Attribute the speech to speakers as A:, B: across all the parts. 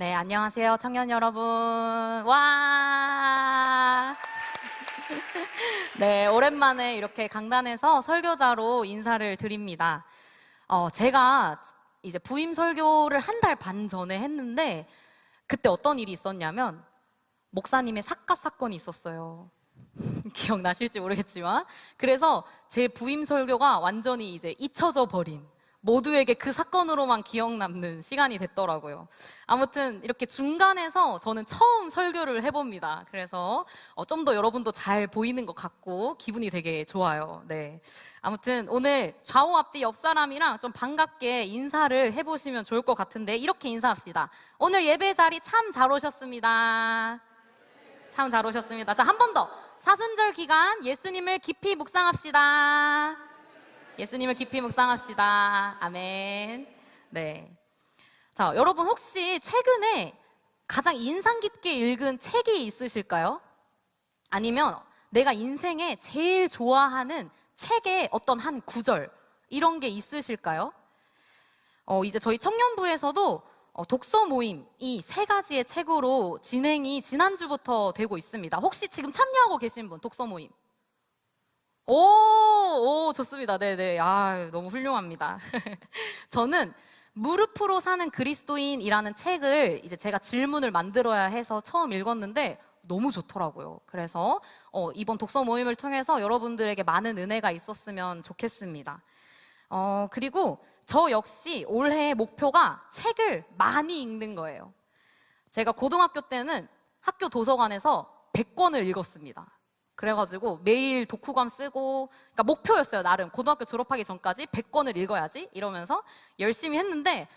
A: 네, 안녕하세요, 청년 여러분. 와! 네, 오랜만에 이렇게 강단에서 설교자로 인사를 드립니다. 제가 이제 부임 설교를 한 달 반 전에 했는데, 그때 어떤 일이 있었냐면, 목사님의 사과 사건이 있었어요. 기억나실지 모르겠지만. 그래서 제 부임 설교가 완전히 이제 잊혀져 버린, 모두에게 그 사건으로만 기억 남는 시간이 됐더라고요. 아무튼 이렇게 중간에서 저는 처음 설교를 해봅니다. 그래서 좀 더 여러분도 잘 보이는 것 같고 기분이 되게 좋아요. 네. 아무튼 오늘 좌우 앞뒤 옆 사람이랑 좀 반갑게 인사를 해보시면 좋을 것 같은데, 이렇게 인사합시다. 오늘 예배 자리 참 잘 오셨습니다. 참 잘 오셨습니다. 자, 한 번 더. 사순절 기간 예수님을 깊이 묵상합시다. 예수님을 깊이 묵상합시다. 아멘. 네. 자, 여러분 혹시 최근에 가장 인상 깊게 읽은 책이 있으실까요? 아니면 내가 인생에 제일 좋아하는 책의 어떤 한 구절, 이런 게 있으실까요? 이제 저희 청년부에서도 독서 모임, 이 세 가지의 책으로 진행이 지난주부터 되고 있습니다. 혹시 지금 참여하고 계신 분, 독서 모임? 오, 좋습니다. 네네. 너무 훌륭합니다. 저는 무릎으로 사는 그리스도인이라는 책을 이제 제가 질문을 만들어야 해서 처음 읽었는데 너무 좋더라고요. 그래서 이번 독서 모임을 통해서 여러분들에게 많은 은혜가 있었으면 좋겠습니다. 그리고 저 역시 올해의 목표가 책을 많이 읽는 거예요. 제가 고등학교 때는 학교 도서관에서 100권을 읽었습니다. 그래가지고 매일 독후감 쓰고, 그러니까 목표였어요. 나름 고등학교 졸업하기 전까지 100권을 읽어야지 이러면서 열심히 했는데,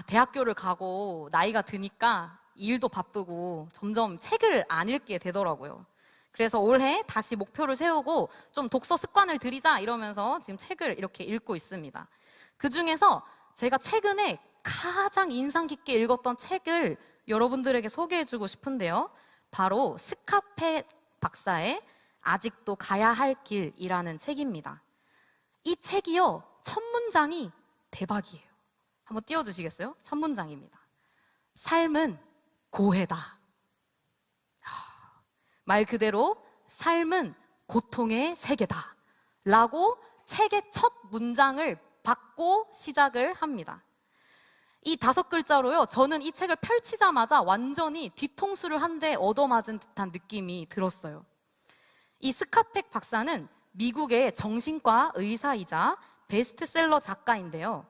A: 대학교를 가고 나이가 드니까 일도 바쁘고 점점 책을 안 읽게 되더라고요. 그래서 올해 다시 목표를 세우고 좀 독서 습관을 들이자 이러면서 지금 책을 이렇게 읽고 있습니다. 그 중에서 제가 최근에 가장 인상 깊게 읽었던 책을 여러분들에게 소개해주고 싶은데요. 바로 스카펫 박사의 아직도 가야 할 길이라는 책입니다. 이 책이요, 첫 문장이 대박이에요. 한번 띄워주시겠어요? 첫 문장입니다. 삶은 고해다. 말 그대로 삶은 고통의 세계다 라고 책의 첫 문장을 받고 시작을 합니다. 이 5글자로요, 저는 이 책을 펼치자마자 완전히 뒤통수를 한 대 얻어맞은 듯한 느낌이 들었어요. 이 스카펙 박사는 미국의 정신과 의사이자 베스트셀러 작가인데요.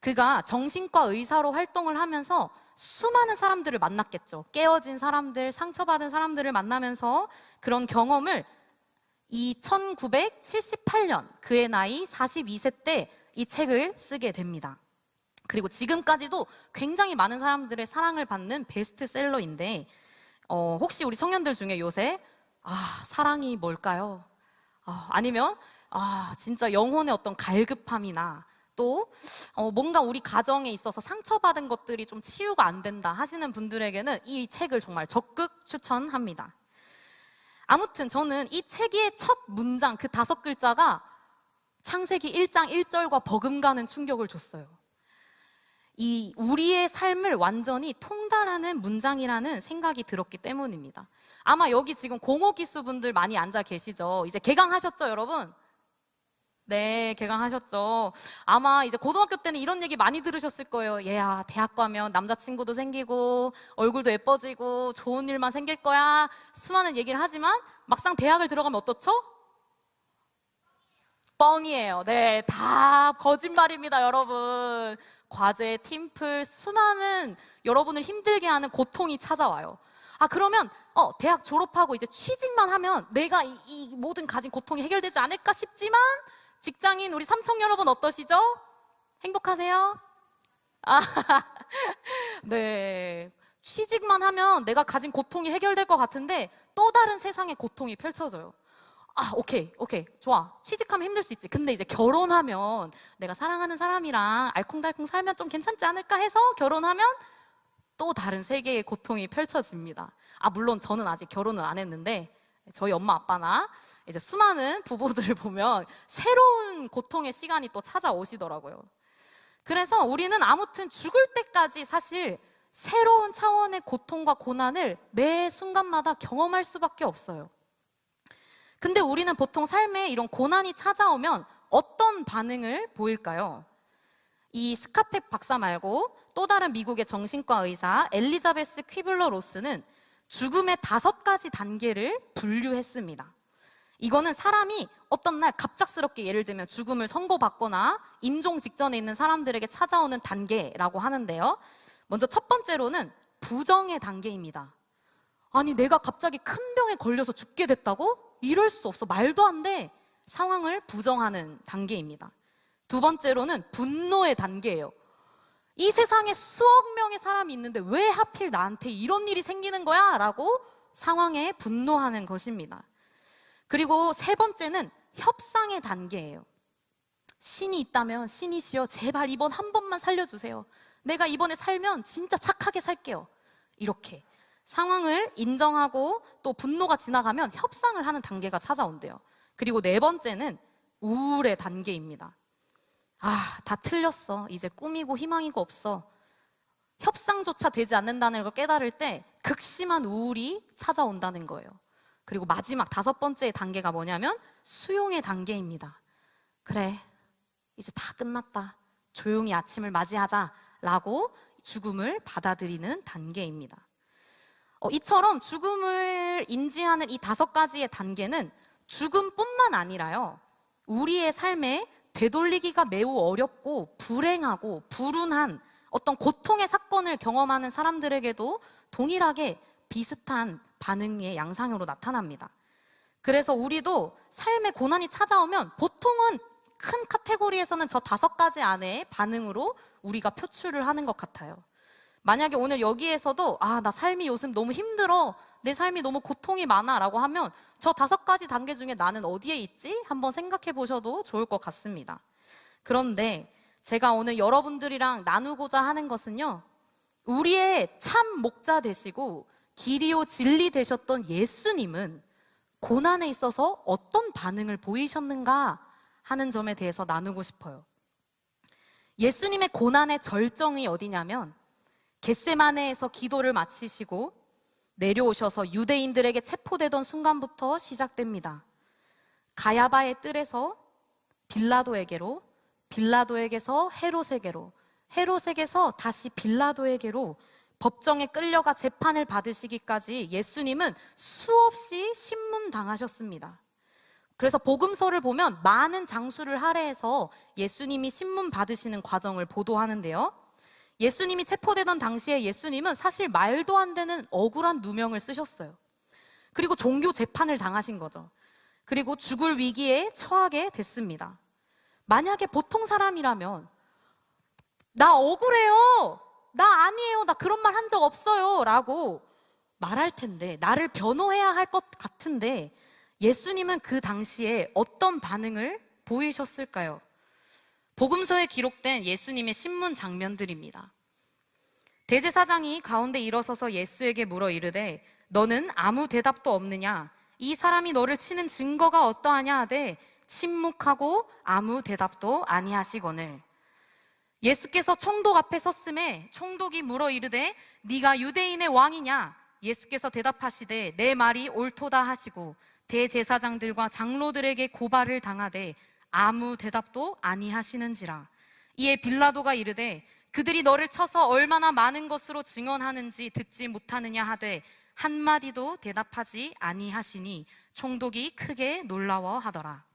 A: 그가 정신과 의사로 활동을 하면서 수많은 사람들을 만났겠죠. 깨어진 사람들, 상처받은 사람들을 만나면서 그런 경험을 이 1978년, 그의 나이 42세 때 이 책을 쓰게 됩니다. 그리고 지금까지도 굉장히 많은 사람들의 사랑을 받는 베스트셀러인데, 혹시 우리 청년들 중에 요새 사랑이 뭘까요? 아니면 진짜 영혼의 어떤 갈급함이나 또 뭔가 우리 가정에 있어서 상처받은 것들이 좀 치유가 안 된다 하시는 분들에게는 이 책을 정말 적극 추천합니다. 아무튼 저는 이 책의 첫 문장, 그 5글자가 창세기 1장 1절과 버금가는 충격을 줬어요. 이 우리의 삶을 완전히 통달하는 문장이라는 생각이 들었기 때문입니다. 아마 여기 지금 공호기수 분들 많이 앉아 계시죠? 이제 개강하셨죠, 여러분? 네, 개강하셨죠. 아마 이제 고등학교 때는 이런 얘기 많이 들으셨을 거예요. 얘야, 대학 가면 남자친구도 생기고 얼굴도 예뻐지고 좋은 일만 생길 거야. 수많은 얘기를 하지만 막상 대학을 들어가면 어떻죠? 뻥이에요. 네, 다 거짓말입니다, 여러분. 과제, 팀플, 수많은 여러분을 힘들게 하는 고통이 찾아와요. 그러면 대학 졸업하고 이제 취직만 하면 내가 이 모든 가진 고통이 해결되지 않을까 싶지만, 직장인 우리 삼청 여러분 어떠시죠? 행복하세요? 네. 취직만 하면 내가 가진 고통이 해결될 것 같은데 또 다른 세상의 고통이 펼쳐져요. 오케이, 좋아. 취직하면 힘들 수 있지. 근데 이제 결혼하면 내가 사랑하는 사람이랑 알콩달콩 살면 좀 괜찮지 않을까 해서 결혼하면 또 다른 세계의 고통이 펼쳐집니다. 물론 저는 아직 결혼은 안 했는데 저희 엄마 아빠나 이제 수많은 부부들을 보면 새로운 고통의 시간이 또 찾아오시더라고요. 그래서 우리는 아무튼 죽을 때까지 사실 새로운 차원의 고통과 고난을 매 순간마다 경험할 수밖에 없어요. 근데 우리는 보통 삶에 이런 고난이 찾아오면 어떤 반응을 보일까요? 이 스카펙 박사 말고 또 다른 미국의 정신과 의사 엘리자베스 퀴블러 로스는 죽음의 5가지 단계를 분류했습니다. 이거는 사람이 어떤 날 갑작스럽게 예를 들면 죽음을 선고받거나 임종 직전에 있는 사람들에게 찾아오는 단계라고 하는데요. 먼저 첫 번째로는 부정의 단계입니다. 아니, 내가 갑자기 큰 병에 걸려서 죽게 됐다고? 이럴 수 없어. 말도 안 돼. 상황을 부정하는 단계입니다. 두 번째로는 분노의 단계예요. 이 세상에 수억 명의 사람이 있는데 왜 하필 나한테 이런 일이 생기는 거야? 라고 상황에 분노하는 것입니다. 그리고 세 번째는 협상의 단계예요. 신이 있다면 신이시여 제발 이번 한 번만 살려주세요. 내가 이번에 살면 진짜 착하게 살게요. 이렇게 상황을 인정하고 또 분노가 지나가면 협상을 하는 단계가 찾아온대요. 그리고 네 번째는 우울의 단계입니다. 아, 다 틀렸어. 이제 꿈이고 희망이고 없어. 협상조차 되지 않는다는 걸 깨달을 때 극심한 우울이 찾아온다는 거예요. 그리고 마지막 5번째 단계가 뭐냐면 수용의 단계입니다. 그래, 이제 다 끝났다. 조용히 아침을 맞이하자라고 죽음을 받아들이는 단계입니다. 이처럼 죽음을 인지하는 이 5가지의 단계는 죽음뿐만 아니라요, 우리의 삶에 되돌리기가 매우 어렵고 불행하고 불운한 어떤 고통의 사건을 경험하는 사람들에게도 동일하게 비슷한 반응의 양상으로 나타납니다. 그래서 우리도 삶의 고난이 찾아오면 보통은 큰 카테고리에서는 저 5가지 안에 반응으로 우리가 표출을 하는 것 같아요. 만약에 오늘 여기에서도 나 삶이 요즘 너무 힘들어, 내 삶이 너무 고통이 많아 라고 하면 저 5가지 단계 중에 나는 어디에 있지? 한번 생각해 보셔도 좋을 것 같습니다. 그런데 제가 오늘 여러분들이랑 나누고자 하는 것은요, 우리의 참 목자 되시고 길이요 진리 되셨던 예수님은 고난에 있어서 어떤 반응을 보이셨는가 하는 점에 대해서 나누고 싶어요. 예수님의 고난의 절정이 어디냐면 겟세마네에서 기도를 마치시고 내려오셔서 유대인들에게 체포되던 순간부터 시작됩니다. 가야바의 뜰에서 빌라도에게로, 빌라도에게서 헤롯에게로, 헤롯에게서 다시 빌라도에게로 법정에 끌려가 재판을 받으시기까지 예수님은 수없이 신문당하셨습니다. 그래서 복음서를 보면 많은 장수를 할애해서 예수님이 신문 받으시는 과정을 보도하는데요. 예수님이 체포되던 당시에 예수님은 사실 말도 안 되는 억울한 누명을 쓰셨어요. 그리고 종교 재판을 당하신 거죠. 그리고 죽을 위기에 처하게 됐습니다. 만약에 보통 사람이라면 나 억울해요, 나 아니에요, 나 그런 말 한 적 없어요 라고 말할 텐데, 나를 변호해야 할 것 같은데 예수님은 그 당시에 어떤 반응을 보이셨을까요? 복음서에 기록된 예수님의 신문 장면들입니다. 대제사장이 가운데 일어서서 예수에게 물어 이르되 너는 아무 대답도 없느냐? 이 사람이 너를 치는 증거가 어떠하냐 하되 침묵하고 아무 대답도 아니하시거늘. 예수께서 총독 앞에 섰음에 총독이 물어 이르되 네가 유대인의 왕이냐? 예수께서 대답하시되 내 말이 옳도다 하시고 대제사장들과 장로들에게 고발을 당하되 아무 대답도 아니하시는지라. 이에 빌라도가 이르되 그들이 너를 쳐서 얼마나 많은 것으로 증언하는지 듣지 못하느냐 하되 한마디도 대답하지 아니하시니 총독이 크게 놀라워하더라.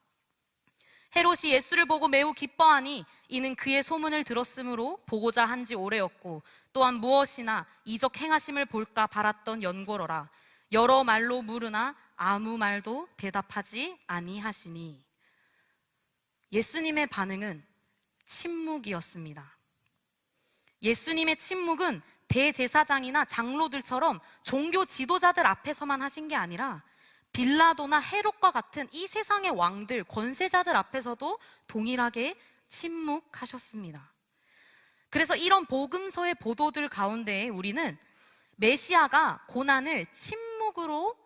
A: 헤롯이 예수를 보고 매우 기뻐하니 이는 그의 소문을 들었으므로 보고자 한지 오래였고 또한 무엇이나 이적 행하심을 볼까 바랐던 연고로라. 여러 말로 물으나 아무 말도 대답하지 아니하시니. 예수님의 반응은 침묵이었습니다. 예수님의 침묵은 대제사장이나 장로들처럼 종교 지도자들 앞에서만 하신 게 아니라 빌라도나 헤롯과 같은 이 세상의 왕들, 권세자들 앞에서도 동일하게 침묵하셨습니다. 그래서 이런 복음서의 보도들 가운데 우리는 메시아가 고난을 침묵으로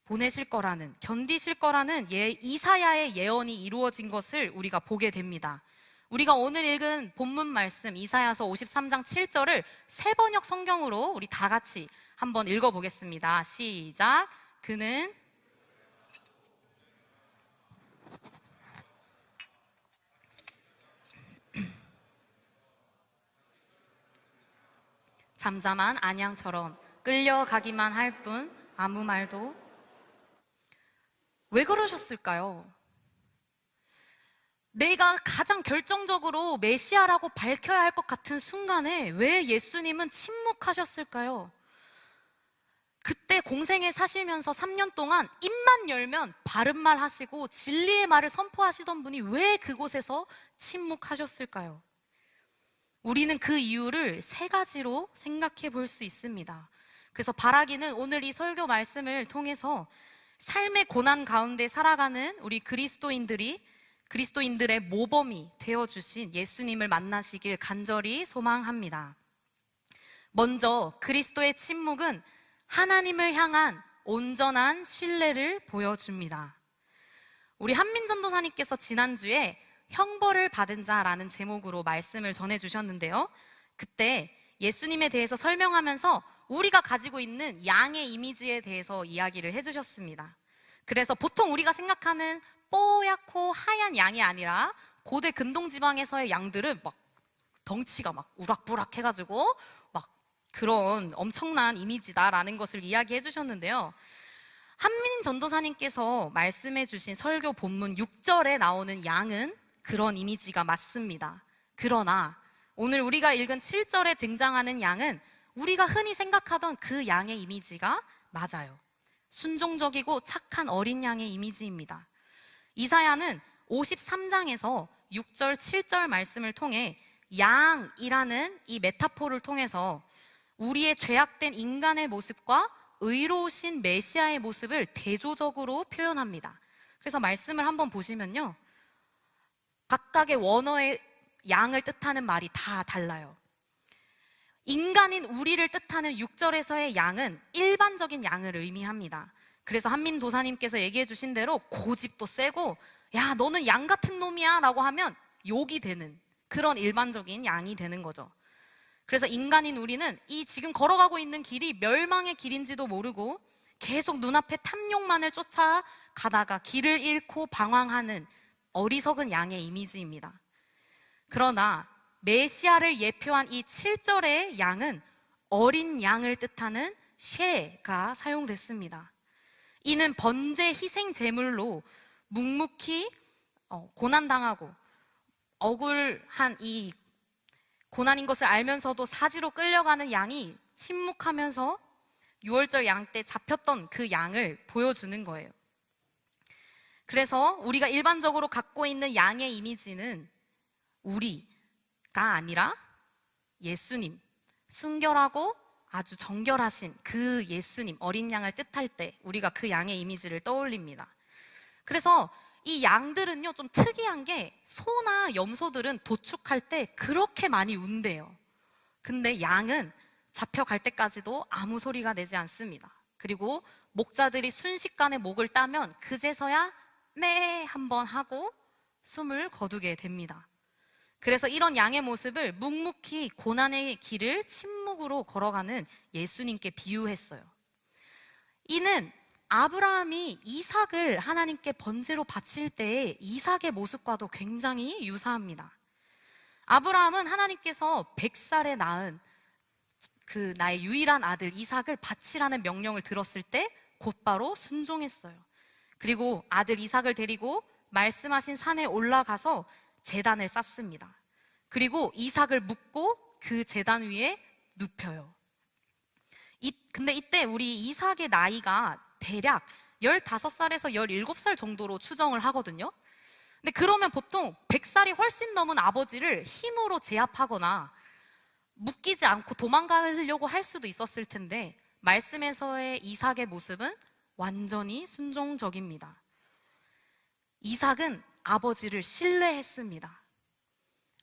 A: 보내실 거라는, 견디실 거라는 이사야의 예언이 이루어진 것을 우리가 보게 됩니다. 우리가 오늘 읽은 본문 말씀 이사야서 53장 7절을 새 번역 성경으로 우리 다 같이 한번 읽어보겠습니다. 시작. 그는 잠잠한 안양처럼 끌려가기만 할 뿐 아무 말도. 왜 그러셨을까요? 내가 가장 결정적으로 메시아라고 밝혀야 할 것 같은 순간에 왜 예수님은 침묵하셨을까요? 그때 공생에 사시면서 3년 동안 입만 열면 바른 말 하시고 진리의 말을 선포하시던 분이 왜 그곳에서 침묵하셨을까요? 우리는 그 이유를 세 가지로 생각해 볼 수 있습니다. 그래서 바라기는 오늘 이 설교 말씀을 통해서 삶의 고난 가운데 살아가는 우리 그리스도인들의 모범이 되어주신 예수님을 만나시길 간절히 소망합니다. 먼저 그리스도의 침묵은 하나님을 향한 온전한 신뢰를 보여줍니다. 우리 한민전도사님께서 지난주에 형벌을 받은 자라는 제목으로 말씀을 전해주셨는데요. 그때 예수님에 대해서 설명하면서 우리가 가지고 있는 양의 이미지에 대해서 이야기를 해주셨습니다. 그래서 보통 우리가 생각하는 뽀얗고 하얀 양이 아니라 고대 근동지방에서의 양들은 막 덩치가 막 우락부락 해가지고 막 그런 엄청난 이미지다라는 것을 이야기해 주셨는데요. 한민 전도사님께서 말씀해 주신 설교 본문 6절에 나오는 양은 그런 이미지가 맞습니다. 그러나 오늘 우리가 읽은 7절에 등장하는 양은 우리가 흔히 생각하던 그 양의 이미지가 맞아요. 순종적이고 착한 어린 양의 이미지입니다. 이사야는 53장에서 6절, 7절 말씀을 통해 양이라는 이 메타포를 통해서 우리의 죄악된 인간의 모습과 의로우신 메시아의 모습을 대조적으로 표현합니다. 그래서 말씀을 한번 보시면요, 각각의 원어의 양을 뜻하는 말이 다 달라요. 인간인 우리를 뜻하는 6절에서의 양은 일반적인 양을 의미합니다. 그래서 한민 도사님께서 얘기해 주신 대로 고집도 세고 야 너는 양 같은 놈이야 라고 하면 욕이 되는 그런 일반적인 양이 되는 거죠. 그래서 인간인 우리는 이 지금 걸어가고 있는 길이 멸망의 길인지도 모르고 계속 눈앞에 탐욕만을 쫓아가다가 길을 잃고 방황하는 어리석은 양의 이미지입니다. 그러나 메시아를 예표한 이 7절의 양은 어린 양을 뜻하는 쉐가 사용됐습니다. 이는 번제 희생 제물로 묵묵히 고난당하고 억울한 이 고난인 것을 알면서도 사지로 끌려가는 양이 침묵하면서 6월절 양 때 잡혔던 그 양을 보여주는 거예요. 그래서 우리가 일반적으로 갖고 있는 양의 이미지는 우리가 아니라 예수님, 순결하고 아주 정결하신 그 예수님, 어린 양을 뜻할 때 우리가 그 양의 이미지를 떠올립니다. 그래서 이 양들은요 좀 특이한 게 소나 염소들은 도축할 때 그렇게 많이 운대요. 근데 양은 잡혀갈 때까지도 아무 소리가 내지 않습니다. 그리고 목자들이 순식간에 목을 따면 그제서야 매 한번 하고 숨을 거두게 됩니다. 그래서 이런 양의 모습을 묵묵히 고난의 길을 침묵으로 걸어가는 예수님께 비유했어요. 이는 아브라함이 이삭을 하나님께 번제로 바칠 때의 이삭의 모습과도 굉장히 유사합니다. 아브라함은 하나님께서 100살에 낳은 그 나의 유일한 아들 이삭을 바치라는 명령을 들었을 때 곧바로 순종했어요. 그리고 아들 이삭을 데리고 말씀하신 산에 올라가서 제단을 쌓습니다. 그리고 이삭을 묻고 그 제단 위에 눕혀요. 근데 이때 우리 이삭의 나이가 대략 15살에서 17살 정도로 추정을 하거든요. 근데 그러면 보통 100살이 훨씬 넘은 아버지를 힘으로 제압하거나 묶이지 않고 도망가려고 할 수도 있었을 텐데 말씀에서의 이삭의 모습은 완전히 순종적입니다. 이삭은 아버지를 신뢰했습니다.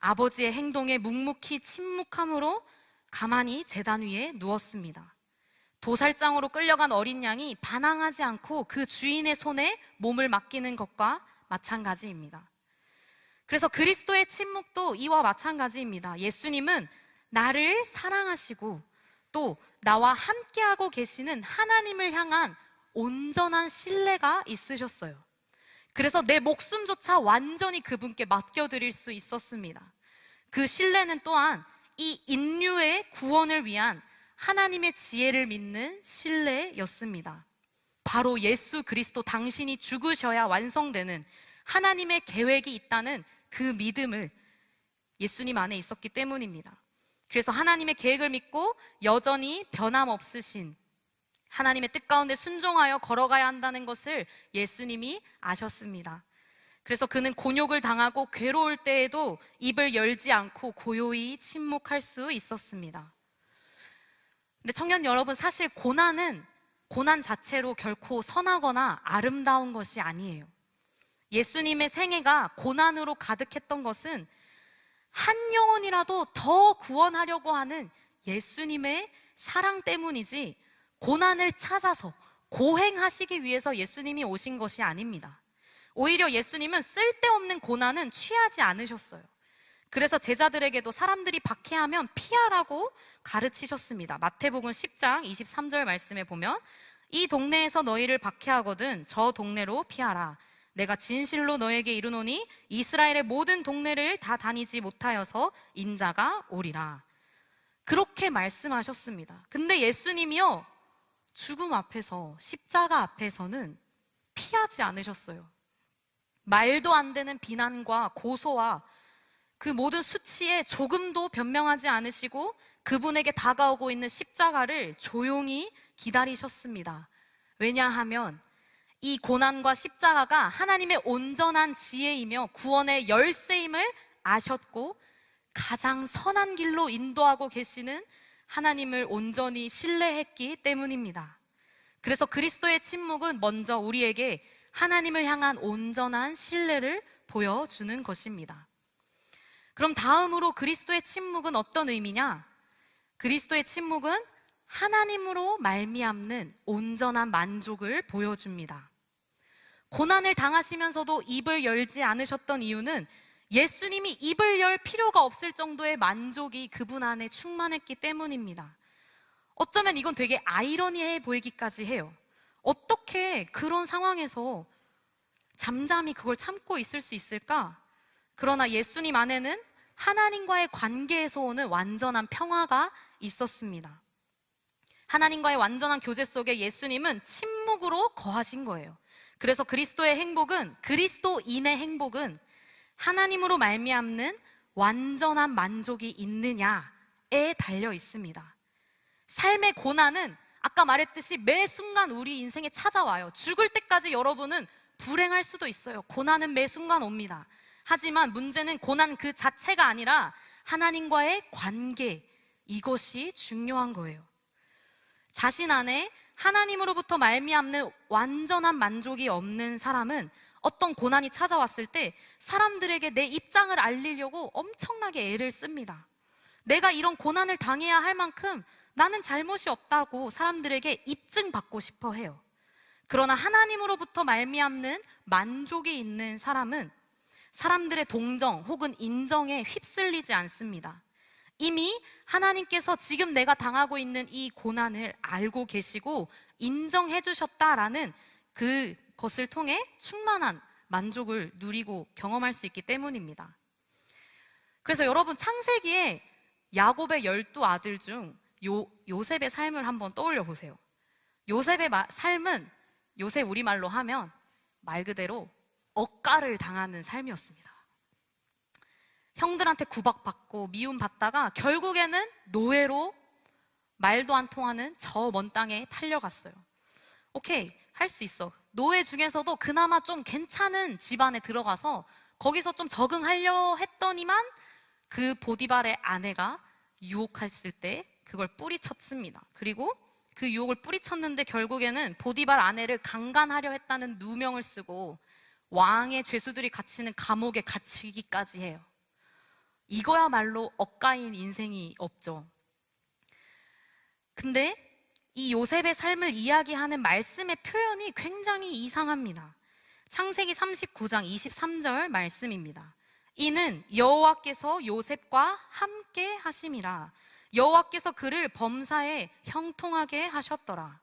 A: 아버지의 행동에 묵묵히 침묵함으로 가만히 제단 위에 누웠습니다. 도살장으로 끌려간 어린 양이 반항하지 않고 그 주인의 손에 몸을 맡기는 것과 마찬가지입니다. 그래서 그리스도의 침묵도 이와 마찬가지입니다. 예수님은 나를 사랑하시고 또 나와 함께하고 계시는 하나님을 향한 온전한 신뢰가 있으셨어요. 그래서 내 목숨조차 완전히 그분께 맡겨드릴 수 있었습니다. 그 신뢰는 또한 이 인류의 구원을 위한 하나님의 지혜를 믿는 신뢰였습니다. 바로 예수 그리스도 당신이 죽으셔야 완성되는 하나님의 계획이 있다는 그 믿음을 예수님 안에 있었기 때문입니다. 그래서 하나님의 계획을 믿고 여전히 변함없으신 하나님의 뜻 가운데 순종하여 걸어가야 한다는 것을 예수님이 아셨습니다. 그래서 그는 곤욕을 당하고 괴로울 때에도 입을 열지 않고 고요히 침묵할 수 있었습니다. 근데 청년 여러분, 사실 고난 자체로 결코 선하거나 아름다운 것이 아니에요. 예수님의 생애가 고난으로 가득했던 것은 한 영혼이라도 더 구원하려고 하는 예수님의 사랑 때문이지, 고난을 찾아서 고행하시기 위해서 예수님이 오신 것이 아닙니다. 오히려 예수님은 쓸데없는 고난은 취하지 않으셨어요. 그래서 제자들에게도 사람들이 박해하면 피하라고 가르치셨습니다. 마태복음 10장 23절 말씀에 보면, 이 동네에서 너희를 박해하거든 저 동네로 피하라. 내가 진실로 너에게 이르노니 이스라엘의 모든 동네를 다 다니지 못하여서 인자가 오리라. 그렇게 말씀하셨습니다. 근데 예수님이요, 죽음 앞에서, 십자가 앞에서는 피하지 않으셨어요. 말도 안 되는 비난과 고소와 그 모든 수치에 조금도 변명하지 않으시고 그분에게 다가오고 있는 십자가를 조용히 기다리셨습니다. 왜냐하면 이 고난과 십자가가 하나님의 온전한 지혜이며 구원의 열쇠임을 아셨고 가장 선한 길로 인도하고 계시는 하나님을 온전히 신뢰했기 때문입니다. 그래서 그리스도의 침묵은 먼저 우리에게 하나님을 향한 온전한 신뢰를 보여주는 것입니다. 그럼 다음으로 그리스도의 침묵은 어떤 의미냐? 그리스도의 침묵은 하나님으로 말미암는 온전한 만족을 보여줍니다. 고난을 당하시면서도 입을 열지 않으셨던 이유는 예수님이 입을 열 필요가 없을 정도의 만족이 그분 안에 충만했기 때문입니다. 어쩌면 이건 되게 아이러니해 보이기까지 해요. 어떻게 그런 상황에서 잠잠히 그걸 참고 있을 수 있을까? 그러나 예수님 안에는 하나님과의 관계에서 오는 완전한 평화가 있었습니다. 하나님과의 완전한 교제 속에 예수님은 침묵으로 거하신 거예요. 그래서 그리스도의 행복은, 그리스도인의 행복은 하나님으로 말미암는 완전한 만족이 있느냐에 달려 있습니다. 삶의 고난은 아까 말했듯이 매 순간 우리 인생에 찾아와요. 죽을 때까지 여러분은 불행할 수도 있어요. 고난은 매 순간 옵니다. 하지만 문제는 고난 그 자체가 아니라 하나님과의 관계, 이것이 중요한 거예요. 자신 안에 하나님으로부터 말미암는 완전한 만족이 없는 사람은 어떤 고난이 찾아왔을 때 사람들에게 내 입장을 알리려고 엄청나게 애를 씁니다. 내가 이런 고난을 당해야 할 만큼 나는 잘못이 없다고 사람들에게 입증받고 싶어 해요. 그러나 하나님으로부터 말미암는 만족이 있는 사람은 사람들의 동정 혹은 인정에 휩쓸리지 않습니다. 이미 하나님께서 지금 내가 당하고 있는 이 고난을 알고 계시고 인정해 주셨다라는 그것을 통해 충만한 만족을 누리고 경험할 수 있기 때문입니다. 그래서 여러분, 창세기에 야곱의 12아들 중 요셉의 삶을 한번 떠올려 보세요. 요셉의 삶은 요새 우리말로 하면 말 그대로 억가를 당하는 삶이었습니다. 형들한테 구박받고 미움받다가 결국에는 노예로 말도 안 통하는 저 먼 땅에 팔려갔어요. 오케이, 할 수 있어. 노예 중에서도 그나마 좀 괜찮은 집안에 들어가서 거기서 좀 적응하려 했더니만 그 보디발의 아내가 유혹했을 때 그걸 뿌리쳤습니다. 그리고 그 유혹을 뿌리쳤는데 결국에는 보디발 아내를 강간하려 했다는 누명을 쓰고 왕의 죄수들이 갇히는 감옥에 갇히기까지 해요. 이거야말로 억가인 인생이 없죠. 근데 이 요셉의 삶을 이야기하는 말씀의 표현이 굉장히 이상합니다. 창세기 39장 23절 말씀입니다. 이는 여호와께서 요셉과 함께 하심이라. 여호와께서 그를 범사에 형통하게 하셨더라.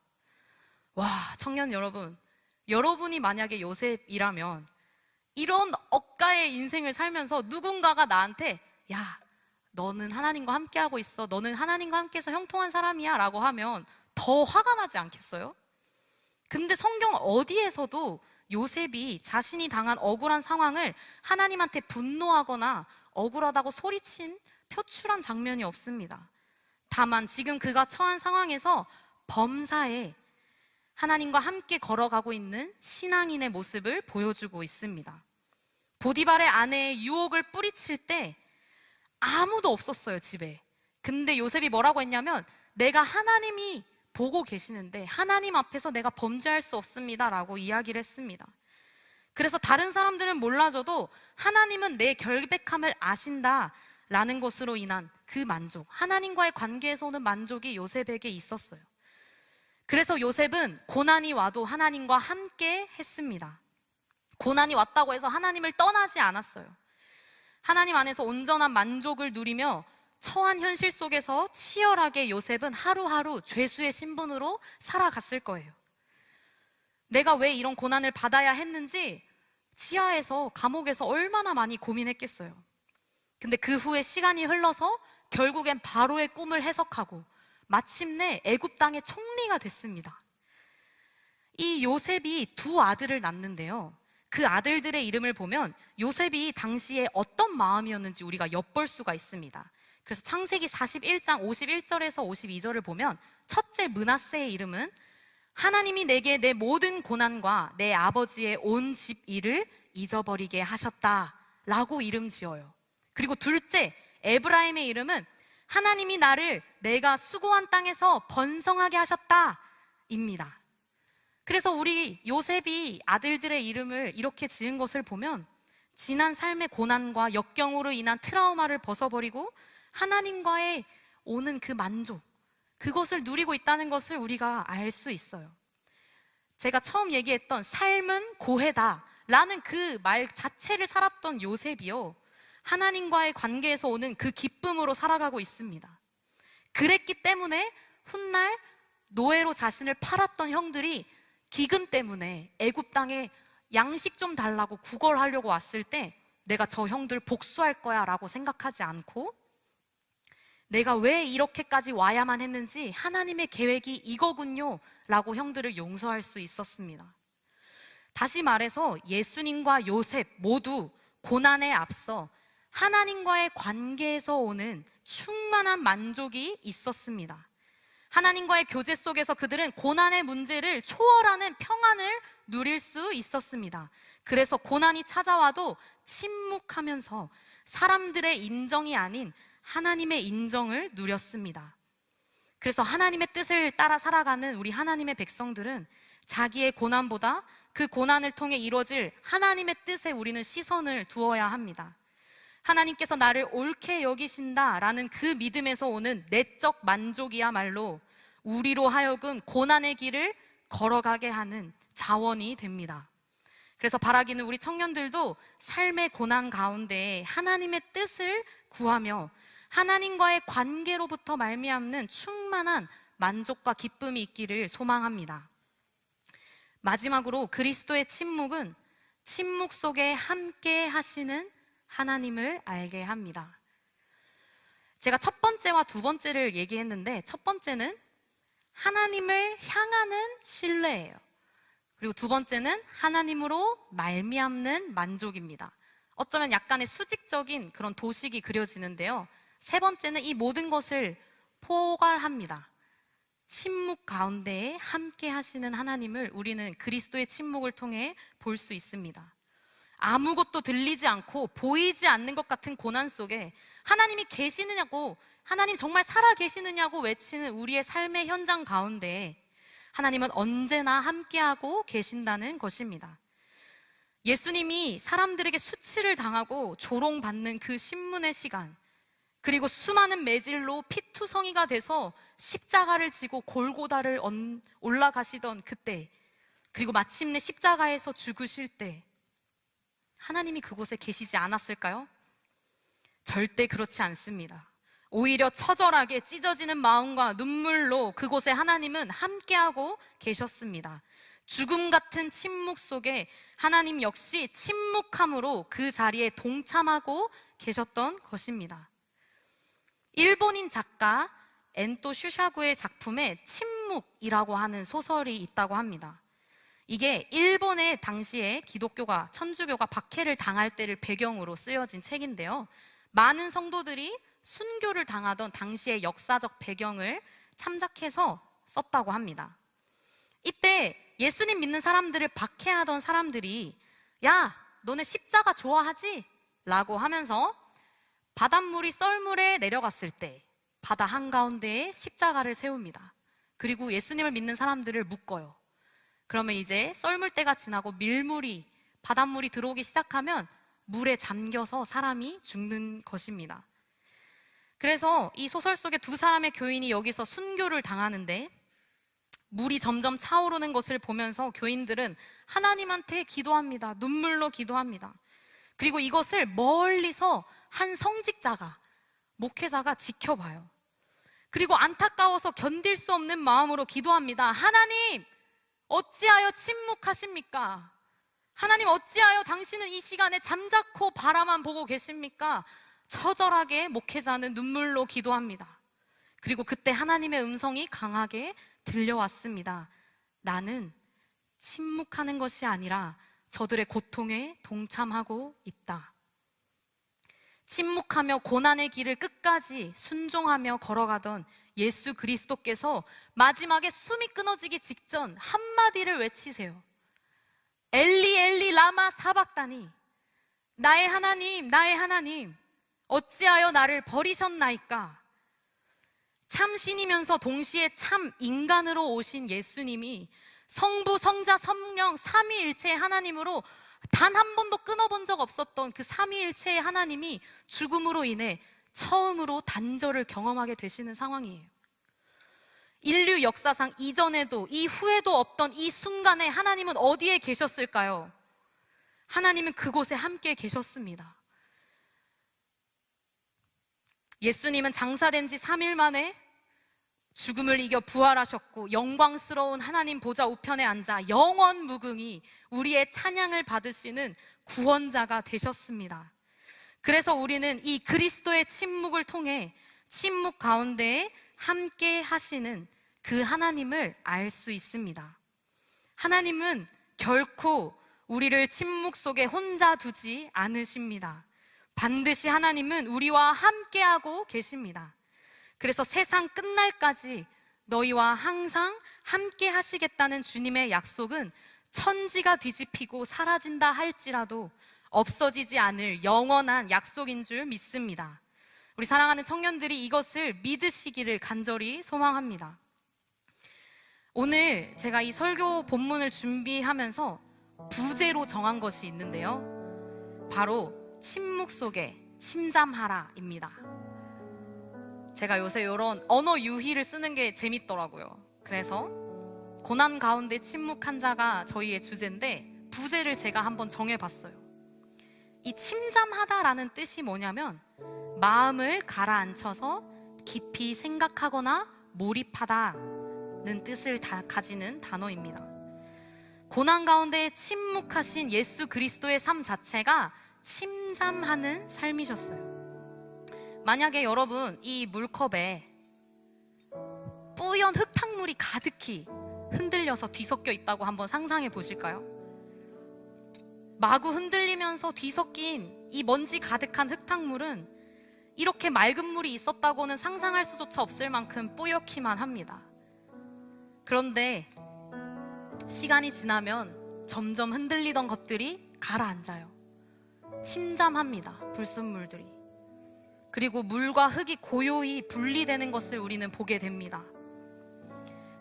A: 와, 청년 여러분, 여러분이 만약에 요셉이라면 이런 억가의 인생을 살면서 누군가가 나한테 야, 너는 하나님과 함께하고 있어, 너는 하나님과 함께해서 형통한 사람이야 라고 하면 더 화가 나지 않겠어요? 근데 성경 어디에서도 요셉이 자신이 당한 억울한 상황을 하나님한테 분노하거나 억울하다고 소리친 표출한 장면이 없습니다. 다만 지금 그가 처한 상황에서 범사에 하나님과 함께 걸어가고 있는 신앙인의 모습을 보여주고 있습니다. 보디발의 아내의 유혹을 뿌리칠 때 아무도 없었어요, 집에. 근데 요셉이 뭐라고 했냐면 내가 하나님이 보고 계시는데 하나님 앞에서 내가 범죄할 수 없습니다 라고 이야기를 했습니다. 그래서 다른 사람들은 몰라줘도 하나님은 내 결백함을 아신다 라는 것으로 인한 그 만족, 하나님과의 관계에서 오는 만족이 요셉에게 있었어요. 그래서 요셉은 고난이 와도 하나님과 함께 했습니다. 고난이 왔다고 해서 하나님을 떠나지 않았어요. 하나님 안에서 온전한 만족을 누리며 처한 현실 속에서 치열하게 요셉은 하루하루 죄수의 신분으로 살아갔을 거예요. 내가 왜 이런 고난을 받아야 했는지 지하에서, 감옥에서 얼마나 많이 고민했겠어요. 근데 그 후에 시간이 흘러서 결국엔 바로의 꿈을 해석하고 마침내 애굽 땅의 총리가 됐습니다. 이 요셉이 두 아들을 낳는데요, 그 아들들의 이름을 보면 요셉이 당시에 어떤 마음이었는지 우리가 엿볼 수가 있습니다. 그래서 창세기 41장 51절에서 52절을 보면 첫째 므낫세의 이름은 하나님이 내게 내 모든 고난과 내 아버지의 온 집 일을 잊어버리게 하셨다 라고 이름 지어요. 그리고 둘째 에브라임의 이름은 하나님이 나를 내가 수고한 땅에서 번성하게 하셨다 입니다. 그래서 우리 요셉이 아들들의 이름을 이렇게 지은 것을 보면 지난 삶의 고난과 역경으로 인한 트라우마를 벗어버리고 하나님과의 오는 그 만족, 그것을 누리고 있다는 것을 우리가 알 수 있어요. 제가 처음 얘기했던 삶은 고해다 라는 그 말 자체를 살았던 요셉이요, 하나님과의 관계에서 오는 그 기쁨으로 살아가고 있습니다. 그랬기 때문에 훗날 노예로 자신을 팔았던 형들이 기근 때문에 애굽 땅에 양식 좀 달라고 구걸하려고 왔을 때 내가 저 형들 복수할 거야 라고 생각하지 않고 내가 왜 이렇게까지 와야만 했는지 하나님의 계획이 이거군요 라고 형들을 용서할 수 있었습니다. 다시 말해서 예수님과 요셉 모두 고난에 앞서 하나님과의 관계에서 오는 충만한 만족이 있었습니다. 하나님과의 교제 속에서 그들은 고난의 문제를 초월하는 평안을 누릴 수 있었습니다. 그래서 고난이 찾아와도 침묵하면서 사람들의 인정이 아닌 하나님의 인정을 누렸습니다. 그래서 하나님의 뜻을 따라 살아가는 우리 하나님의 백성들은 자기의 고난보다 그 고난을 통해 이루어질 하나님의 뜻에 우리는 시선을 두어야 합니다. 하나님께서 나를 옳게 여기신다라는 그 믿음에서 오는 내적 만족이야말로 우리로 하여금 고난의 길을 걸어가게 하는 자원이 됩니다. 그래서 바라기는 우리 청년들도 삶의 고난 가운데 하나님의 뜻을 구하며 하나님과의 관계로부터 말미암는 충만한 만족과 기쁨이 있기를 소망합니다. 마지막으로 그리스도의 침묵은 침묵 속에 함께 하시는 하나님을 알게 합니다. 제가 첫 번째와 두 번째를 얘기했는데 첫 번째는 하나님을 향하는 신뢰예요. 그리고 두 번째는 하나님으로 말미암는 만족입니다. 어쩌면 약간의 수직적인 그런 도식이 그려지는데요, 세 번째는 이 모든 것을 포괄합니다. 침묵 가운데에 함께 하시는 하나님을 우리는 그리스도의 침묵을 통해 볼 수 있습니다. 아무것도 들리지 않고 보이지 않는 것 같은 고난 속에 하나님이 계시느냐고, 하나님 정말 살아 계시느냐고 외치는 우리의 삶의 현장 가운데 하나님은 언제나 함께하고 계신다는 것입니다. 예수님이 사람들에게 수치를 당하고 조롱받는 그 신문의 시간, 그리고 수많은 매질로 피투성이가 돼서 십자가를 지고 골고다를 올라가시던 그때, 그리고 마침내 십자가에서 죽으실 때 하나님이 그곳에 계시지 않았을까요? 절대 그렇지 않습니다. 오히려 처절하게 찢어지는 마음과 눈물로 그곳에 하나님은 함께하고 계셨습니다. 죽음 같은 침묵 속에 하나님 역시 침묵함으로 그 자리에 동참하고 계셨던 것입니다. 일본인 작가 엔토 슈샤구의 작품에 침묵이라고 하는 소설이 있다고 합니다. 이게 일본의 당시에 기독교가, 천주교가 박해를 당할 때를 배경으로 쓰여진 책인데요. 많은 성도들이 순교를 당하던 당시의 역사적 배경을 참작해서 썼다고 합니다. 이때 예수님 믿는 사람들을 박해하던 사람들이 야, 너네 십자가 좋아하지? 라고 하면서 바닷물이 썰물에 내려갔을 때 바다 한가운데에 십자가를 세웁니다. 그리고 예수님을 믿는 사람들을 묶어요. 그러면 이제 썰물때가 지나고 바닷물이 들어오기 시작하면 물에 잠겨서 사람이 죽는 것입니다. 그래서 이 소설 속의 두 사람의 교인이 여기서 순교를 당하는데 물이 점점 차오르는 것을 보면서 교인들은 하나님한테 기도합니다. 눈물로 기도합니다. 그리고 이것을 멀리서 한 성직자가, 목회자가 지켜봐요. 그리고 안타까워서 견딜 수 없는 마음으로 기도합니다. 하나님, 어찌하여 침묵하십니까? 하나님, 어찌하여 당신은 이 시간에 잠자코 바라만 보고 계십니까? 처절하게 목회자는 눈물로 기도합니다. 그리고 그때 하나님의 음성이 강하게 들려왔습니다. 나는 침묵하는 것이 아니라 저들의 고통에 동참하고 있다. 침묵하며 고난의 길을 끝까지 순종하며 걸어가던 예수 그리스도께서 마지막에 숨이 끊어지기 직전 한마디를 외치세요. 엘리 엘리 라마 사박다니, 나의 하나님, 나의 하나님, 어찌하여 나를 버리셨나이까? 참 신이면서 동시에 참 인간으로 오신 예수님이 성부, 성자, 성령 삼위일체의 하나님으로 단 한 번도 끊어본 적 없었던 그 삼위일체의 하나님이 죽음으로 인해 처음으로 단절을 경험하게 되시는 상황이에요. 인류 역사상 이전에도 이후에도 없던 이 순간에 하나님은 어디에 계셨을까요? 하나님은 그곳에 함께 계셨습니다. 예수님은 장사된 지 3일 만에 죽음을 이겨 부활하셨고 영광스러운 하나님 보좌 우편에 앉아 영원 무궁히 우리의 찬양을 받으시는 구원자가 되셨습니다. 그래서 우리는 이 그리스도의 침묵을 통해 침묵 가운데에 함께 하시는 그 하나님을 알 수 있습니다. 하나님은 결코 우리를 침묵 속에 혼자 두지 않으십니다. 반드시 하나님은 우리와 함께하고 계십니다. 그래서 세상 끝날까지 너희와 항상 함께 하시겠다는 주님의 약속은 천지가 뒤집히고 사라진다 할지라도 없어지지 않을 영원한 약속인 줄 믿습니다. 우리 사랑하는 청년들이 이것을 믿으시기를 간절히 소망합니다. 오늘 제가 이 설교 본문을 준비하면서 부제로 정한 것이 있는데요. 바로 침묵 속에 침잠하라입니다. 제가 요새 이런 언어 유희를 쓰는 게 재밌더라고요. 그래서 고난 가운데 침묵한 자가 저희의 주제인데 부제를 제가 한번 정해봤어요. 이 침잠하다라는 뜻이 뭐냐면 마음을 가라앉혀서 깊이 생각하거나 몰입하다는 뜻을 가지는 단어입니다. 고난 가운데 침묵하신 예수 그리스도의 삶 자체가 침잠하는 삶이셨어요. 만약에 여러분 이 물컵에 뿌연 흙탕물이 가득히 흔들려서 뒤섞여 있다고 한번 상상해 보실까요? 마구 흔들리면서 뒤섞인 이 먼지 가득한 흙탕물은 이렇게 맑은 물이 있었다고는 상상할 수조차 없을 만큼 뿌옇기만 합니다. 그런데 시간이 지나면 점점 흔들리던 것들이 가라앉아요. 침잠합니다. 불순물들이. 그리고 물과 흙이 고요히 분리되는 것을 우리는 보게 됩니다.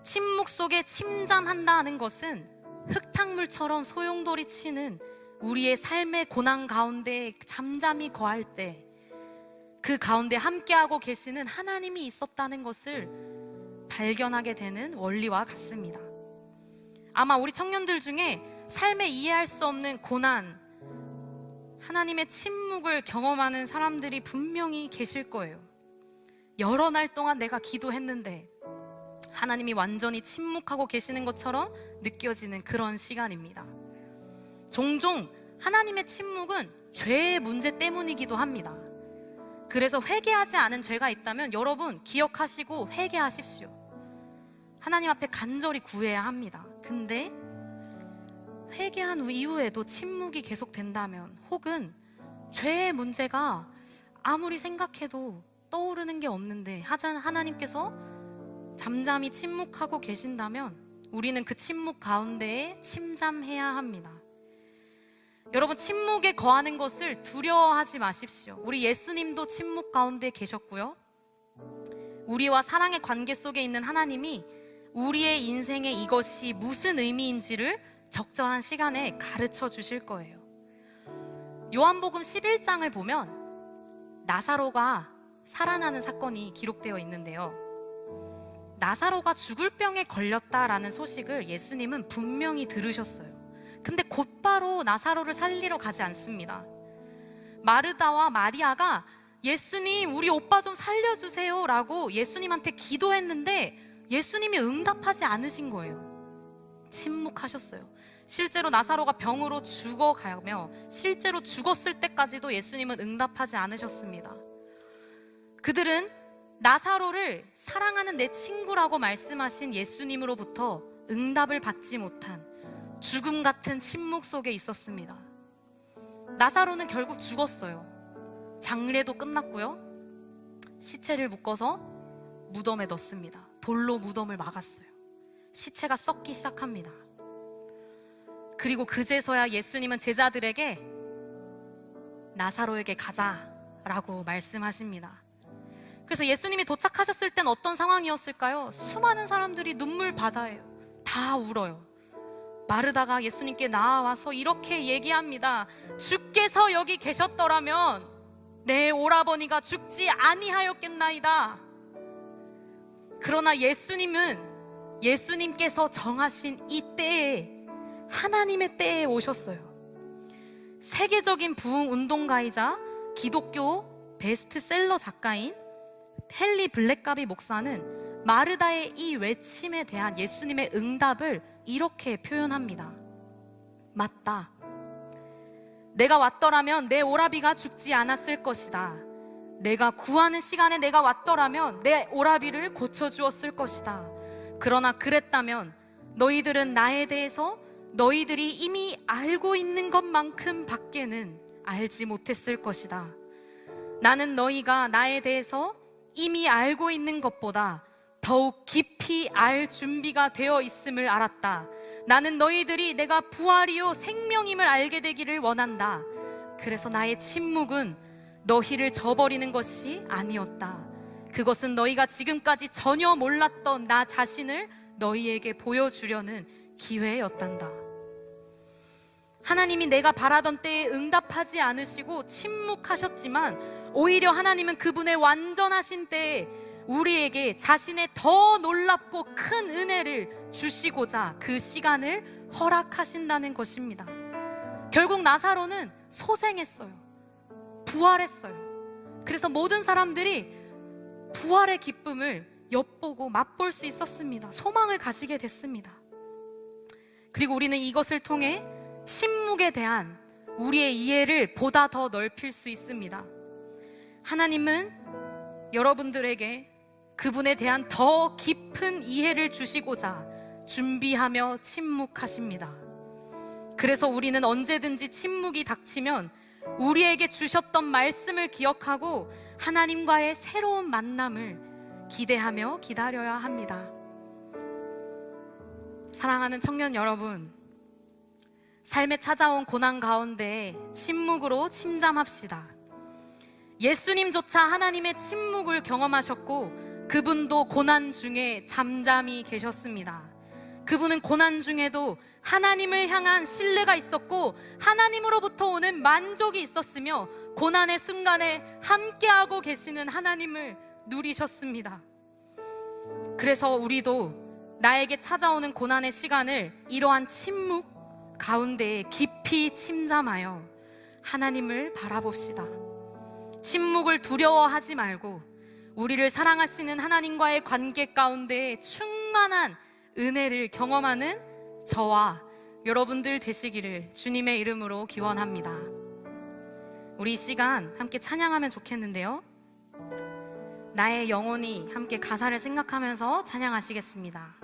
A: 침묵 속에 침잠한다는 것은 흙탕물처럼 소용돌이 치는 우리의 삶의 고난 가운데 잠잠히 거할 때 그 가운데 함께하고 계시는 하나님이 있었다는 것을 발견하게 되는 원리와 같습니다. 아마 우리 청년들 중에 삶에 이해할 수 없는 고난, 하나님의 침묵을 경험하는 사람들이 분명히 계실 거예요. 여러 날 동안 내가 기도했는데 하나님이 완전히 침묵하고 계시는 것처럼 느껴지는 그런 시간입니다. 종종 하나님의 침묵은 죄의 문제 때문이기도 합니다. 그래서 회개하지 않은 죄가 있다면 여러분 기억하시고 회개하십시오. 하나님 앞에 간절히 구해야 합니다. 근데 회개한 이후에도 침묵이 계속된다면, 혹은 죄의 문제가 아무리 생각해도 떠오르는 게 없는데 하나님께서 잠잠히 침묵하고 계신다면 우리는 그 침묵 가운데에 침잠해야 합니다. 여러분, 침묵에 거하는 것을 두려워하지 마십시오. 우리 예수님도 침묵 가운데 계셨고요. 우리와 사랑의 관계 속에 있는 하나님이 우리의 인생에 이것이 무슨 의미인지를 적절한 시간에 가르쳐 주실 거예요. 요한복음 11장을 보면 나사로가 살아나는 사건이 기록되어 있는데요. 나사로가 죽을 병에 걸렸다라는 소식을 예수님은 분명히 들으셨어요. 근데 곧바로 나사로를 살리러 가지 않습니다. 마르다와 마리아가 예수님, 우리 오빠 좀 살려주세요 라고 예수님한테 기도했는데 예수님이 응답하지 않으신 거예요. 침묵하셨어요. 실제로 나사로가 병으로 죽어가며 실제로 죽었을 때까지도 예수님은 응답하지 않으셨습니다. 그들은 나사로를 사랑하는 내 친구라고 말씀하신 예수님으로부터 응답을 받지 못한 죽음 같은 침묵 속에 있었습니다. 나사로는 결국 죽었어요. 장례도 끝났고요. 시체를 묶어서 무덤에 넣습니다. 돌로 무덤을 막았어요. 시체가 썩기 시작합니다. 그리고 그제서야 예수님은 제자들에게 나사로에게 가자라고 말씀하십니다. 그래서 예수님이 도착하셨을 땐 어떤 상황이었을까요? 수많은 사람들이 눈물 바다예요. 다 울어요. 마르다가 예수님께 나와서 이렇게 얘기합니다. 주께서 여기 계셨더라면 내 오라버니가 죽지 아니하였겠나이다. 그러나 예수님께서 정하신 이 때에, 하나님의 때에 오셨어요. 세계적인 부흥 운동가이자 기독교 베스트셀러 작가인 헨리 블랙가비 목사는 마르다의 이 외침에 대한 예수님의 응답을 이렇게 표현합니다. 맞다. 내가 왔더라면 내 오라비가 죽지 않았을 것이다. 내가 구하는 시간에 내가 왔더라면 내 오라비를 고쳐주었을 것이다. 그러나 그랬다면 너희들은 나에 대해서 너희들이 이미 알고 있는 것만큼 밖에는 알지 못했을 것이다. 나는 너희가 나에 대해서 이미 알고 있는 것보다 더욱 깊이 알 준비가 되어 있음을 알았다. 나는 너희들이 내가 부활이요 생명임을 알게 되기를 원한다. 그래서 나의 침묵은 너희를 저버리는 것이 아니었다. 그것은 너희가 지금까지 전혀 몰랐던 나 자신을 너희에게 보여주려는 기회였단다. 하나님이 내가 바라던 때에 응답하지 않으시고 침묵하셨지만 오히려 하나님은 그분의 완전하신 때에 우리에게 자신의 더 놀랍고 큰 은혜를 주시고자 그 시간을 허락하신다는 것입니다. 결국 나사로는 소생했어요. 부활했어요. 그래서 모든 사람들이 부활의 기쁨을 엿보고 맛볼 수 있었습니다. 소망을 가지게 됐습니다. 그리고 우리는 이것을 통해 침묵에 대한 우리의 이해를 보다 더 넓힐 수 있습니다. 하나님은 여러분들에게 그분에 대한 더 깊은 이해를 주시고자 준비하며 침묵하십니다. 그래서 우리는 언제든지 침묵이 닥치면 우리에게 주셨던 말씀을 기억하고 하나님과의 새로운 만남을 기대하며 기다려야 합니다. 사랑하는 청년 여러분, 삶에 찾아온 고난 가운데 침묵으로 침잠합시다. 예수님조차 하나님의 침묵을 경험하셨고 그분도 고난 중에 잠잠히 계셨습니다. 그분은 고난 중에도 하나님을 향한 신뢰가 있었고 하나님으로부터 오는 만족이 있었으며 고난의 순간에 함께하고 계시는 하나님을 누리셨습니다. 그래서 우리도 나에게 찾아오는 고난의 시간을 이러한 침묵 가운데에 깊이 침잠하여 하나님을 바라봅시다. 침묵을 두려워하지 말고 우리를 사랑하시는 하나님과의 관계 가운데 충만한 은혜를 경험하는 저와 여러분들 되시기를 주님의 이름으로 기원합니다. 우리 이 시간 함께 찬양하면 좋겠는데요. 나의 영혼이 함께 가사를 생각하면서 찬양하시겠습니다.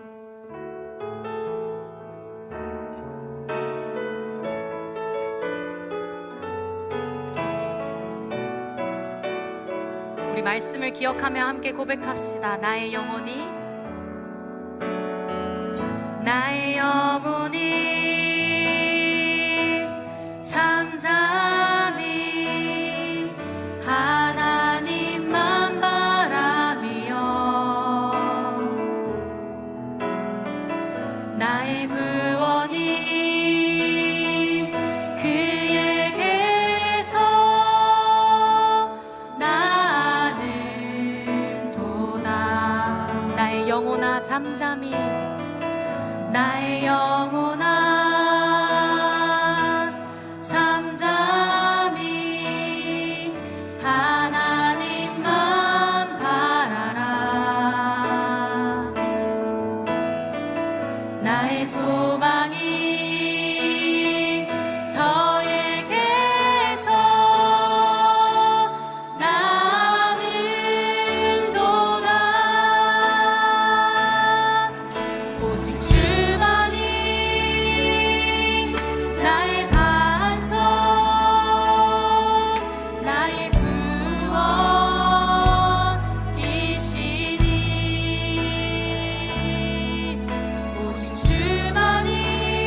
A: 우리 말씀을 기억하며 함께 고백합시다. 나의 영혼이 잠잠히 하나님만 바라며 나의 구원이 그에게서 나는 도다. 나의 영혼아 잠잠히 나의 영혼아 잠잠히 하나님만 바라라. 나의 소망이 저에게서 나는 도다. 오직 주만이 나의 반석 나의 구원이시니 오직 주만이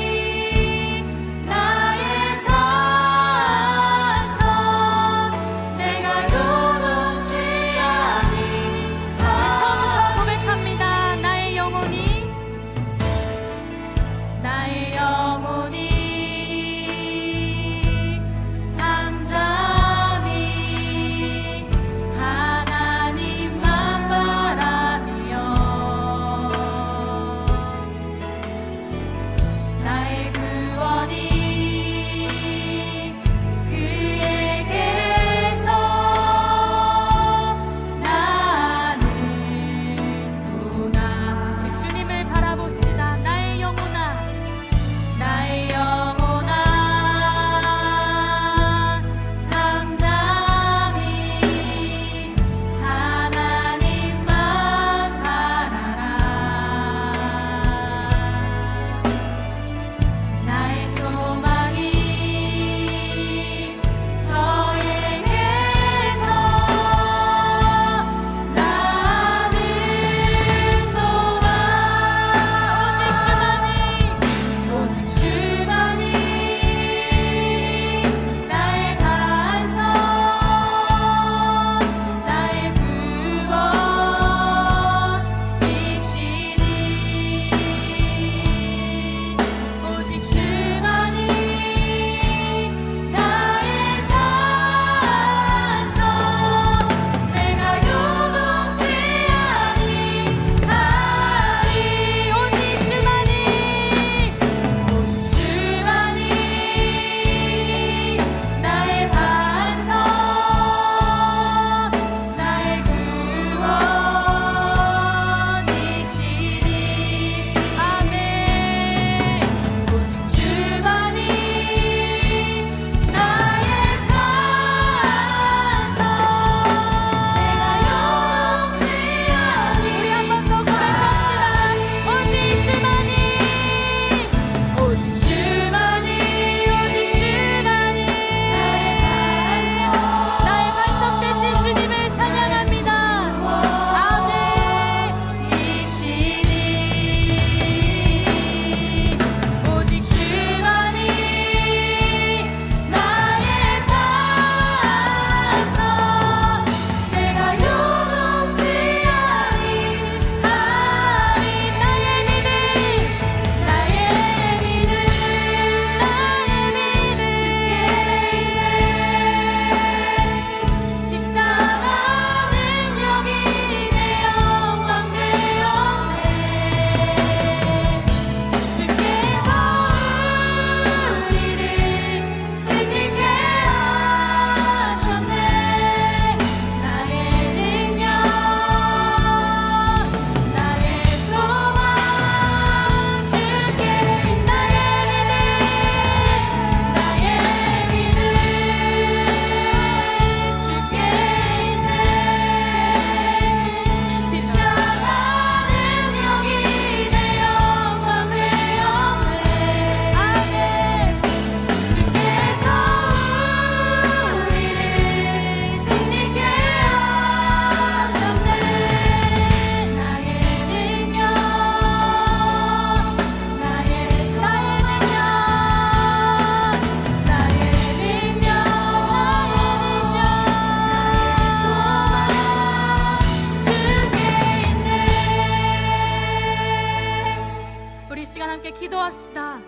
A: 함께 기도합시다.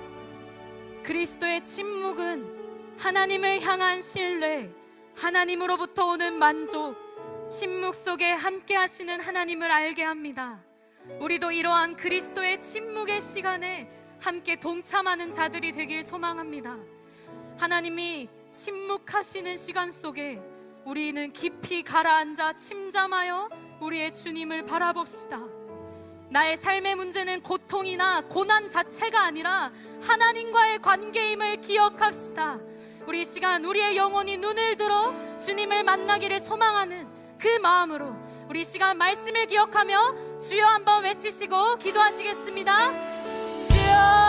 A: 그리스도의 침묵은 하나님을 향한 신뢰, 하나님으로부터 오는 만족, 침묵 속에 함께 하시는 하나님을 알게 합니다. 우리도 이러한 그리스도의 침묵의 시간에 함께 동참하는 자들이 되길 소망합니다. 하나님이 침묵하시는 시간 속에 우리는 깊이 가라앉아 침잠하여 우리의 주님을 바라봅시다. 나의 삶의 문제는 고통이나 고난 자체가 아니라 하나님과의 관계임을 기억합시다. 우리 이 시간 우리의 영혼이 눈을 들어 주님을 만나기를 소망하는 그 마음으로 우리 이 시간 말씀을 기억하며 주여 한번 외치시고 기도하시겠습니다. 주여,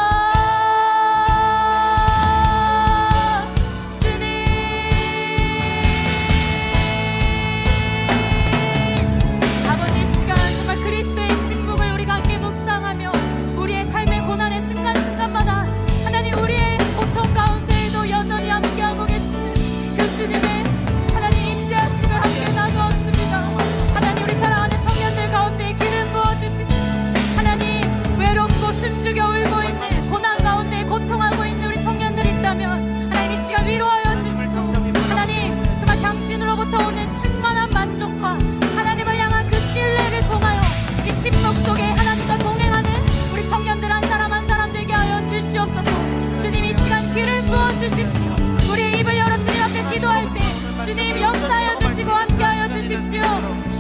A: 우리 입을 열어 주님 앞에 기도할 때 주님 역사하여 주시고 함께하여 주십시오.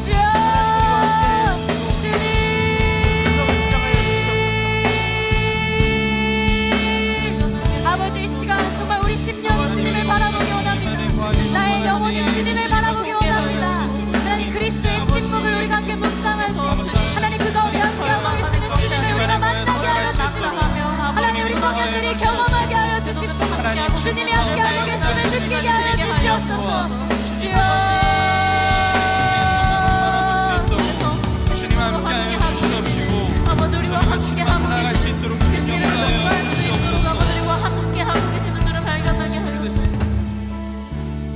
A: 주여, 주님. 아버지, 이 시간 정말 우리 심령이 주님을 바라보기 원합니다. 나의 영혼이 주님을 바라보기 원합니다. 하나님, 그리스도의 침묵을 우리가 함께 묵상할 때 하나님, 그 가운데 함께하고 계시는 주님을 우리가 만나게 하여 주시고 하나님, 우리 성현들이 경험하게 하여 주십시오. 주님이 함께하고 계심을 느끼게 하여 주시옵소서. 주여,
B: 주님 함께하여 주시옵시고 아버지 우리와 함께하고 계시는 주님을 경배할 수 있도록 아버지 우리와 함께하고 계시는 주를 발견하게 하여 주시옵소서.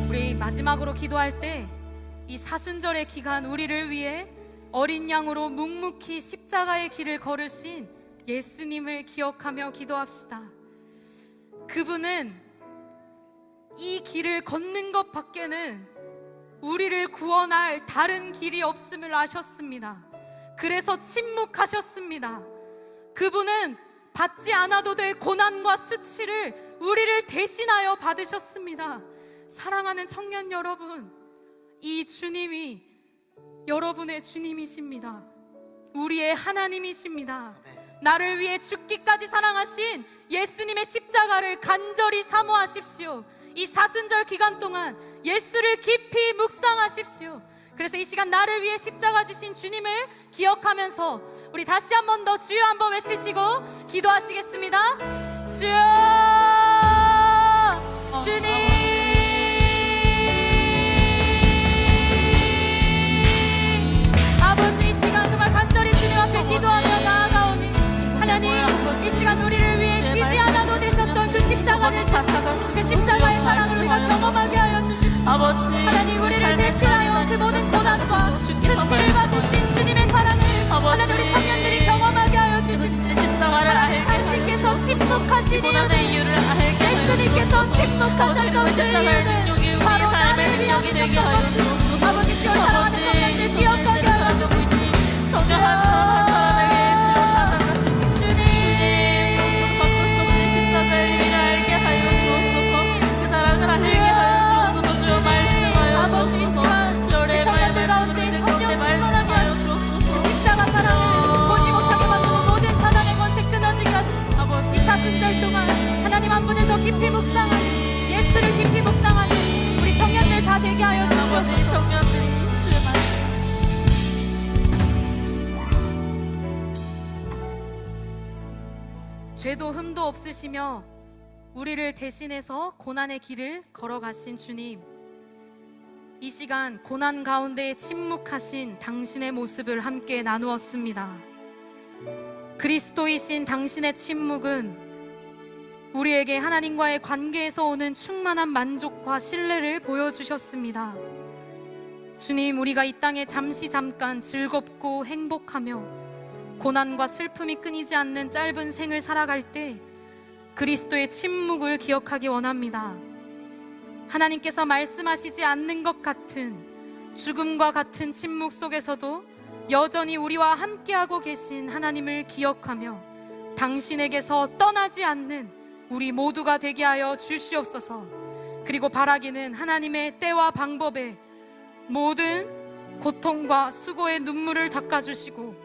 A: 우리 마지막으로 기도할 때 이 사순절의 기간 우리를 위해 어린 양으로 묵묵히 십자가의 길을 걸으신 예수님을 기억하며 기도합시다. 그분은 이 길을 걷는 것 밖에는 우리를 구원할 다른 길이 없음을 아셨습니다. 그래서 침묵하셨습니다. 그분은 받지 않아도 될 고난과 수치를 우리를 대신하여 받으셨습니다. 사랑하는 청년 여러분, 이 주님이 여러분의 주님이십니다. 우리의 하나님이십니다. 나를 위해 죽기까지 사랑하신 예수님의 십자가를 간절히 사모하십시오. 이 사순절 기간 동안 예수를 깊이 묵상하십시오. 그래서 이 시간 나를 위해 십자가 지신 주님을 기억하면서 우리 다시 한 번 더 주여 한번 외치시고 기도하시겠습니다. 주여, 주님. 아버지, 이 시간 정말 간절히 주님 앞에 기도하며 나아가오니 하나님, 이 시간 우리를 위해 지지 않아도 되셨던 그 십자가를, 그 십자가의 사랑을 우리가 경험하게 하여 주십시오. 하나님, 우리를 대신하여 그 모든 고난과 수치를 받으신 주님의 사랑을 하나님, 우리 청년들이 경험하게 하여 주십시오. 하나님, 당신께서 침묵하신 이유는 예수님께서 침묵하셨던 그 이유는 바로 나를 위한 것이었습니다. 아버지, 주여, 사랑하는 청년들 기억하게 하여 주십시오.
B: 정녕 한 사람에게 주여 찾아가시고 주님 바꿀 수 없는 십자가의 의미를 알게 하여 주옵소서. 그 사랑을 알게 하여 주옵소서. 주여 말씀하여 주옵소서. 주여 내 마음을 가운데 가운데 말씀하여 주옵소서.
A: 십자가 사랑을 보지 못하게 만드는 모든 사단의 권세 끊어지게 하시고 이 사순절 동안 하나님 한 분을 더 깊이 묵상하는, 예수를 깊이 묵상하는 우리 청년들 다 되게 하여
B: 아버지,
A: 주옵소서.
B: 청년들이 주의 말씀
A: 죄도 흠도 없으시며 우리를 대신해서 고난의 길을 걸어가신 주님, 이 시간 고난 가운데 침묵하신 당신의 모습을 함께 나누었습니다. 그리스도이신 당신의 침묵은 우리에게 하나님과의 관계에서 오는 충만한 만족과 신뢰를 보여주셨습니다. 주님, 우리가 이 땅에 잠깐 즐겁고 행복하며 고난과 슬픔이 끊이지 않는 짧은 생을 살아갈 때 그리스도의 침묵을 기억하기 원합니다. 하나님께서 말씀하시지 않는 것 같은 죽음과 같은 침묵 속에서도 여전히 우리와 함께하고 계신 하나님을 기억하며 당신에게서 떠나지 않는 우리 모두가 되게 하여 주시옵소서. 그리고 바라기는 하나님의 때와 방법에 모든 고통과 수고의 눈물을 닦아주시고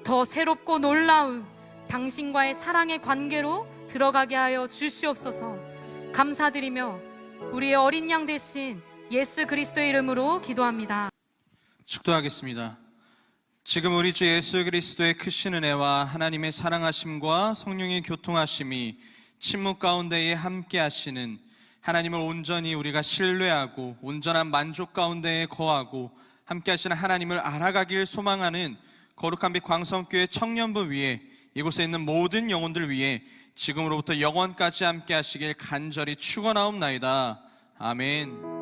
A: 더 새롭고 놀라운 당신과의 사랑의 관계로 들어가게 하여 주시옵소서. 감사드리며 우리의 어린 양 되신 예수 그리스도의 이름으로 기도합니다.
C: 축도하겠습니다. 지금 우리 주 예수 그리스도의 크신 은혜와 하나님의 사랑하심과 성령의 교통하심이 침묵 가운데에 함께 하시는 하나님을 온전히 우리가 신뢰하고 온전한 만족 가운데에 거하고 함께 하시는 하나님을 알아가길 소망하는 거룩한 빛 광성교회 청년부 위에 이곳에 있는 모든 영혼들 위에 지금으로부터 영원까지 함께 하시길 간절히 축원하옵나이다. 아멘.